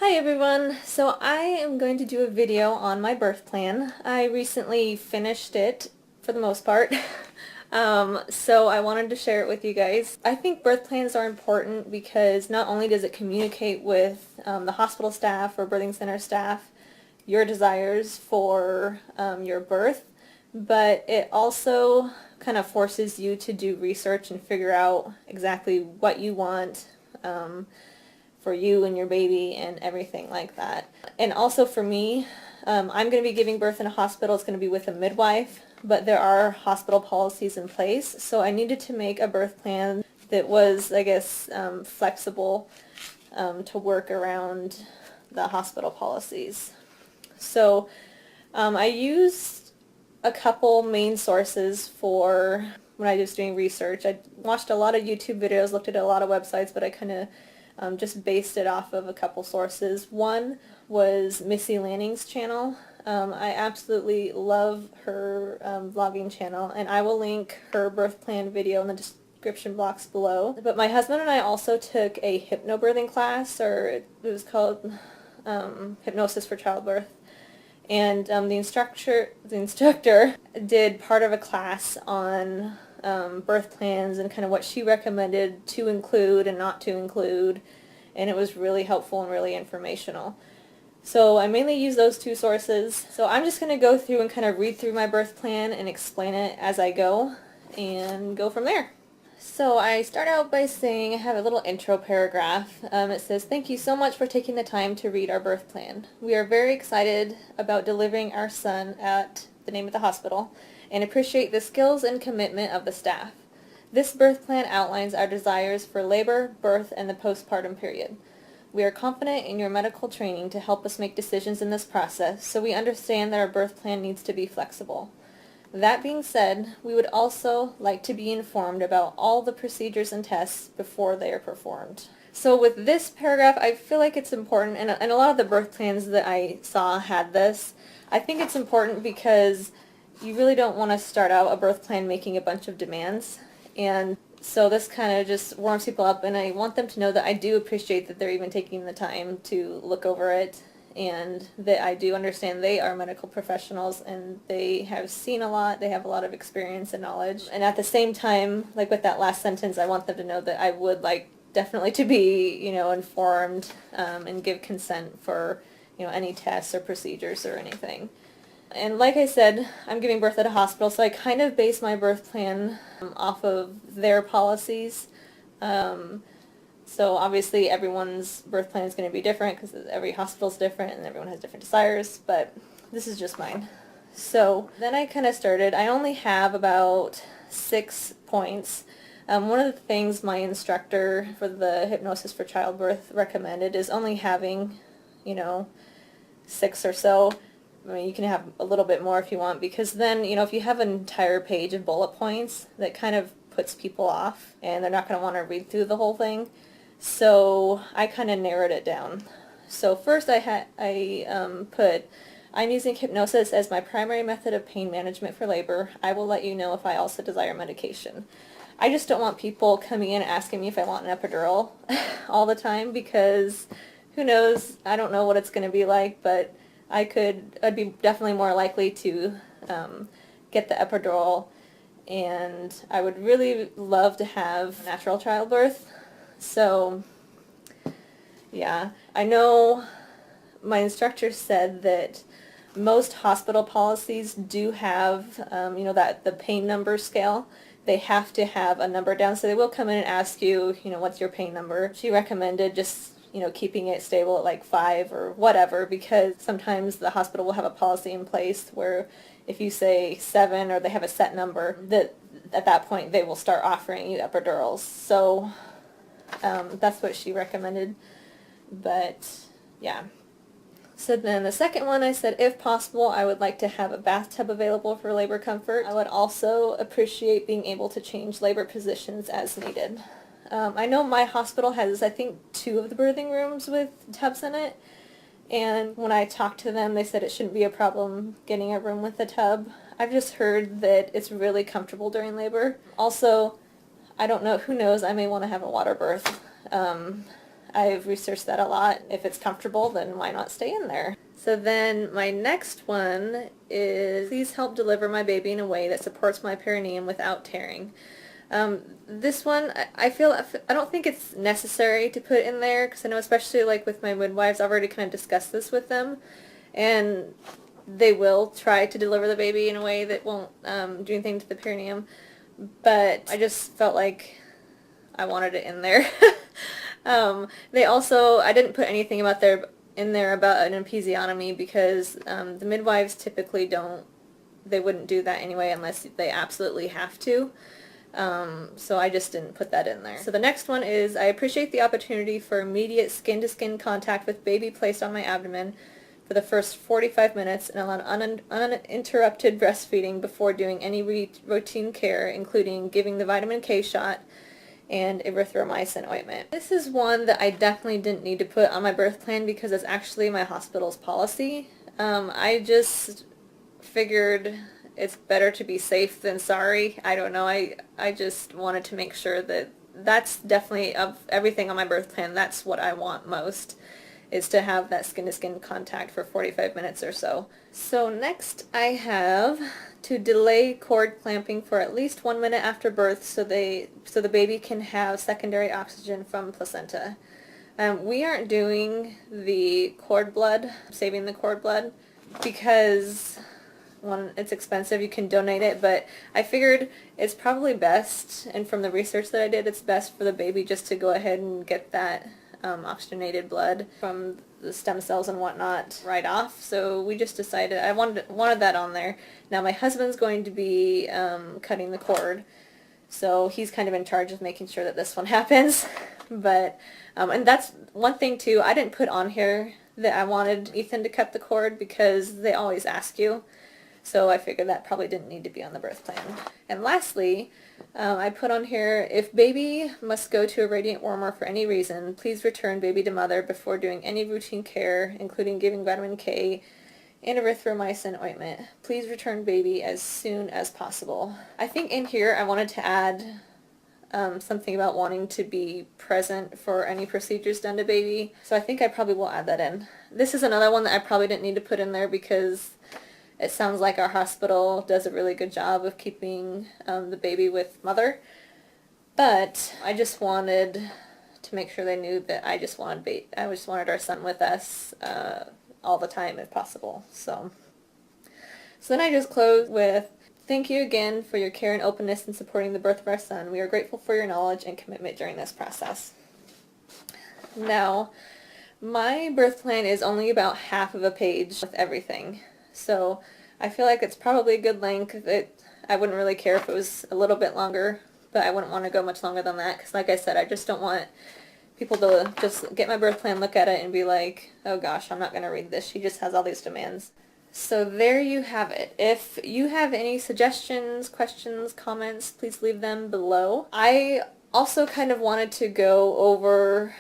Hi everyone! So I am going to do a video on my birth plan. I recently finished it for the most part. So I wanted to share it with you guys. I think birth plans are important because not only does it communicate with the hospital staff or birthing center staff your desires for your birth, but it also kind of forces you to do research and figure out exactly what you want for you and your baby and everything like that. And also for me, I'm going to be giving birth in a hospital. It's going to be with a midwife, but there are hospital policies in place, so I needed to make a birth plan that was, I guess, flexible to work around the hospital policies. So I used a couple main sources for when I was doing research. I watched a lot of YouTube videos, looked at a lot of websites, but I kind of just based it off of a couple sources. One was Missy Lanning's channel. I absolutely love her vlogging channel, and I will link her birth plan video in the description box below. But my husband and I also took a hypnobirthing class, or it was called Hypnosis for Childbirth. And the instructor did part of a class on birth plans and kind of what she recommended to include and not to include, and it was really helpful and really informational. So I mainly use those two sources. So I'm just going to go through and kind of read through my birth plan and explain it as I go and go from there. So I start out by saying I have a little intro paragraph. It says, "Thank you so much for taking the time to read our birth plan. We are very excited about delivering our son at the name of the hospital and appreciate the skills and commitment of the staff. This birth plan outlines our desires for labor, birth, and the postpartum period. We are confident in your medical training to help us make decisions in this process, so we understand that our birth plan needs to be flexible. That being said, we would also like to be informed about all the procedures and tests before they are performed." So with this paragraph, I feel like it's important, and a lot of the birth plans that I saw had this. I think it's important because you really don't want to start out a birth plan making a bunch of demands, and so this kind of just warms people up, and I want them to know that I do appreciate that they're even taking the time to look over it, and that I do understand they are medical professionals and they have seen a lot, they have a lot of experience and knowledge. And at the same time, like with that last sentence, I want them to know that I would like definitely to be, informed and give consent for, any tests or procedures or anything. And like I said, I'm giving birth at a hospital, so I kind of base my birth plan off of their policies. So obviously everyone's birth plan is going to be different because every hospital's different and everyone has different desires, but this is just mine. So then I kind of started. I only have about 6 points. One of the things my instructor for the Hypnosis for Childbirth recommended is only having, 6 or so. I mean, you can have a little bit more if you want, because then, if you have an entire page of bullet points, that kind of puts people off, and they're not going to want to read through the whole thing. So I kind of narrowed it down. So first I put, "I'm using hypnosis as my primary method of pain management for labor. I will let you know if I also desire medication." I just don't want people coming in asking me if I want an epidural all the time, because who knows, I don't know what it's going to be like, but I'd be definitely more likely to get the epidural, and I would really love to have natural childbirth. So, yeah, I know my instructor said that most hospital policies do have, that the pain number scale. They have to have a number down, so they will come in and ask you, what's your pain number. She recommended just, keeping it stable at like 5 or whatever, because sometimes the hospital will have a policy in place where if you say 7 or they have a set number, that at that point they will start offering you epidurals. So that's what she recommended, but yeah. So then the second one, I said, if possible, I would like to have a bathtub available for labor comfort. I would also appreciate being able to change labor positions as needed. I know my hospital has, I think, 2 of the birthing rooms with tubs in it, and when I talked to them, they said it shouldn't be a problem getting a room with a tub. I've just heard that it's really comfortable during labor. Also, I don't know, who knows, I may want to have a water birth. I've researched that a lot. If it's comfortable, then why not stay in there? So then my next one is, please help deliver my baby in a way that supports my perineum without tearing. This one, I don't think it's necessary to put in there, because I know especially like with my midwives, I've already kind of discussed this with them, and they will try to deliver the baby in a way that won't do anything to the perineum, but I just felt like I wanted it in there. They also, I didn't put anything in there about an episiotomy, because the midwives typically they wouldn't do that anyway unless they absolutely have to. So I just didn't put that in there. So the next one is, I appreciate the opportunity for immediate skin-to-skin contact with baby placed on my abdomen for the first 45 minutes and allow uninterrupted breastfeeding before doing any routine care, including giving the vitamin K shot and erythromycin ointment. This is one that I definitely didn't need to put on my birth plan because it's actually my hospital's policy. I just figured it's better to be safe than sorry. I don't know. I just wanted to make sure that that's definitely, of everything on my birth plan, that's what I want most, is to have that skin-to-skin contact for 45 minutes or so. So next I have to delay cord clamping for at least 1 minute after birth so the baby can have secondary oxygen from placenta. We aren't doing the cord blood, saving the cord blood, because one, it's expensive, you can donate it, but I figured it's probably best, and from the research that I did, it's best for the baby just to go ahead and get that oxygenated blood from the stem cells and whatnot right off. So we just decided, I wanted that on there. Now my husband's going to be cutting the cord, so he's kind of in charge of making sure that this one happens. But and that's one thing too, I didn't put on here that I wanted Ethan to cut the cord because they always ask you. So I figured that probably didn't need to be on the birth plan. And lastly, I put on here, if baby must go to a radiant warmer for any reason, please return baby to mother before doing any routine care, including giving vitamin K and erythromycin ointment. Please return baby as soon as possible. I think in here I wanted to add something about wanting to be present for any procedures done to baby. So I think I probably will add that in. This is another one that I probably didn't need to put in there because it sounds like our hospital does a really good job of keeping the baby with mother, but I just wanted to make sure they knew that I just wanted our son with us all the time if possible. So then I just close with, thank you again for your care and openness in supporting the birth of our son. We are grateful for your knowledge and commitment during this process. Now, my birth plan is only about half of a page with everything. So I feel like it's probably a good length. I wouldn't really care if it was a little bit longer, but I wouldn't want to go much longer than that because, like I said, I just don't want people to just get my birth plan, look at it, and be like, oh gosh, I'm not going to read this. She just has all these demands. So there you have it. If you have any suggestions, questions, comments, please leave them below. I also kind of wanted to go over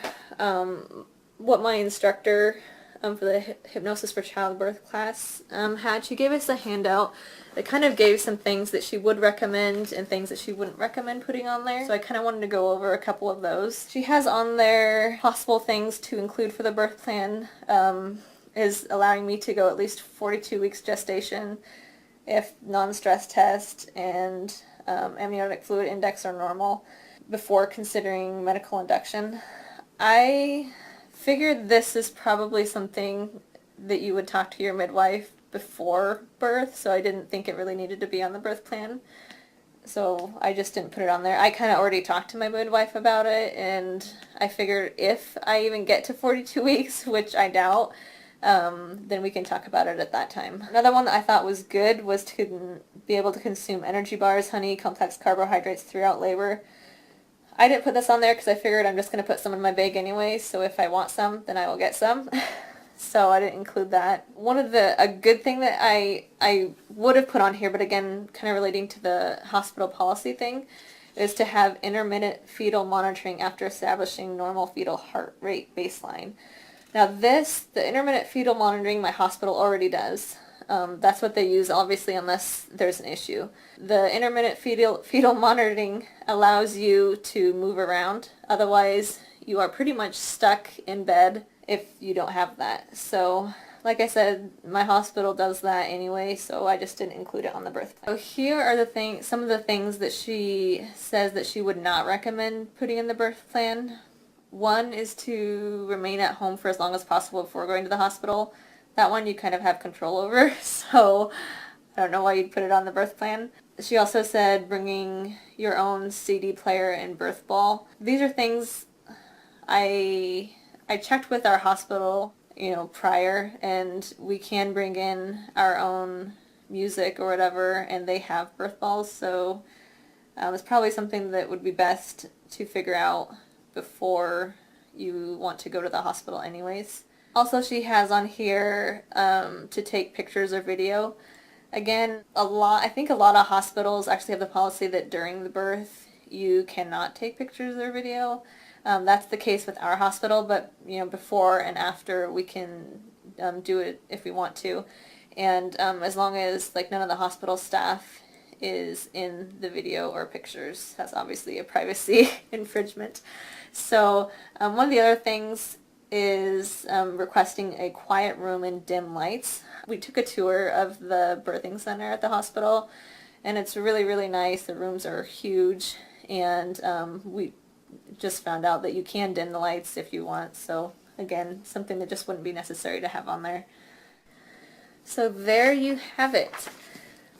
what my instructor for the Hypnosis for Childbirth class had. She gave us a handout that kind of gave some things that she would recommend and things that she wouldn't recommend putting on there. So I kind of wanted to go over a couple of those. She has on there possible things to include for the birth plan, is allowing me to go at least 42 weeks gestation if non-stress test and amniotic fluid index are normal before considering medical induction. I figured this is probably something that you would talk to your midwife before birth, so I didn't think it really needed to be on the birth plan. So I just didn't put it on there. I kind of already talked to my midwife about it, and I figured if I even get to 42 weeks, which I doubt, then we can talk about it at that time. Another one that I thought was good was to be able to consume energy bars, honey, complex carbohydrates throughout labor. I didn't put this on there because I figured I'm just going to put some in my bag anyway, so if I want some, then I will get some. So I didn't include that. A good thing that I would have put on here, but again, kind of relating to the hospital policy thing, is to have intermittent fetal monitoring after establishing normal fetal heart rate baseline. Now the intermittent fetal monitoring, my hospital already does. That's what they use, obviously, unless there's an issue. The intermittent fetal monitoring allows you to move around. Otherwise, you are pretty much stuck in bed if you don't have that. So like I said, my hospital does that anyway, so I just didn't include it on the birth plan. So here are some of the things that she says that she would not recommend putting in the birth plan. One is to remain at home for as long as possible before going to the hospital. That one you kind of have control over, so I don't know why you'd put it on the birth plan. She also said bringing your own CD player and birth ball. These are things I checked with our hospital, prior, and we can bring in our own music or whatever, and they have birth balls, so it's probably something that would be best to figure out before you want to go to the hospital anyways. Also, she has on here to take pictures or video. Again, I think a lot of hospitals actually have the policy that during the birth you cannot take pictures or video. That's the case with our hospital, but before and after we can do it if we want to, and as long as none of the hospital staff is in the video or pictures. That's obviously a privacy infringement. So one of the other things is requesting a quiet room and dim lights. We took a tour of the birthing center at the hospital, and it's really, really nice. The rooms are huge, and we just found out that you can dim the lights if you want, so again, something that just wouldn't be necessary to have on there. So there you have it.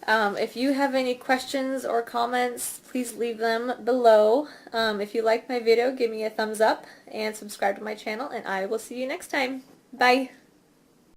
If you have any questions or comments, please leave them below. If you liked my video, give me a thumbs up and subscribe to my channel, and I will see you next time. Bye!